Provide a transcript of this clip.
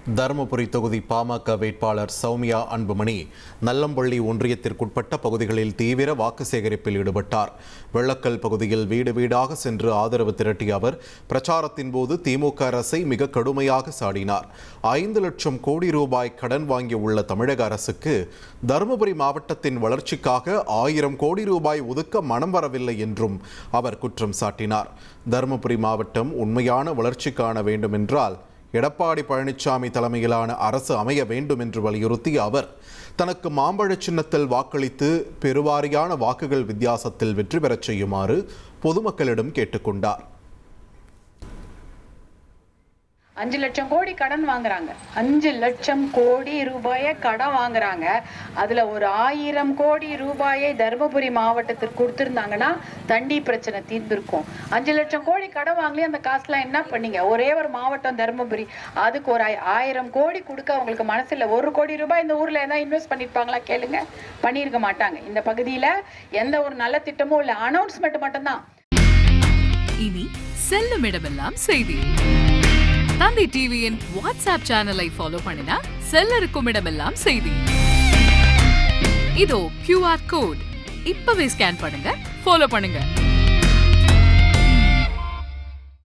தருமபுரி தொகுதி பாமக வேட்பாளர் சௌமியா அன்புமணி நல்லம்பள்ளி ஒன்றியத்திற்குட்பட்ட பகுதிகளில் தீவிர வாக்கு சேகரிப்பில் ஈடுபட்டார். வெள்ளக்கல் பகுதியில் வீடு வீடாக சென்று ஆதரவு திரட்டிய அவர் பிரச்சாரத்தின் போது திமுக அரசை மிக கடுமையாக சாடினார். 5 லட்சம் கோடி ரூபாய் கடன் வாங்கியுள்ள தமிழக அரசுக்கு தருமபுரி மாவட்டத்தின் வளர்ச்சிக்காக 1000 கோடி ரூபாய் ஒதுக்க மனம் வரவில்லை என்றும் அவர் குற்றம் சாட்டினார். தருமபுரி மாவட்டம் உண்மையான வளர்ச்சி காண வேண்டும் என்றால் எடப்பாடி பழனிசாமி தலைமையிலான அரசு அமைய வேண்டும் என்று வலியுறுத்திய அவர் தனக்கு மாம்பழ சின்னத்தில் வாக்களித்து பெருவாரியான வாக்குகள் வித்தியாசத்தில் வெற்றி பெறச் செய்யுமாறு பொதுமக்களிடம் கேட்டுக்கொண்டார். 5 லட்சம் கோடி கடன் வாங்குறாங்க. 5 லட்சம் கோடி ரூபாயை கடன் வாங்குறாங்க. அதுல ஒரு 1000 கோடி ரூபாயை தருமபுரி மாவட்டத்திற்கு கொடுத்திருந்தாங்கன்னா தண்ணி பிரச்சனை தீர்ந்திருக்கும். 5 லட்சம் கோடி கடன் வாங்கி அந்த காசுலாம் என்ன பண்ணீங்க? ஒரே ஒரு மாவட்டம் தருமபுரி, அதுக்கு ஒரு 1000 கோடி கொடுக்க அவங்களுக்கு மனசு இல்லை. 1 கோடி ரூபாய் இந்த ஊர்ல ஏதாவது இன்வெஸ்ட் பண்ணிருப்பாங்களா கேளுங்க. பண்ணியிருக்க மாட்டாங்க. இந்த பகுதியில எந்த ஒரு நல்ல திட்டமும் இல்லை, அனௌன்ஸ்மெண்ட் மட்டும்தான். இனி செல்லும் இடமெல்லாம் செய்தி. தந்தை டிவியின் வாட்ஸ்அப் சேனலை ஃபாலோ பண்ணினா செல்ல இருக்கும் இடமெல்லாம் செய்தி. இதோ QR கோட் இப்பவே ஸ்கேன் பண்ணுங்க, ஃபாலோ பண்ணுங்க.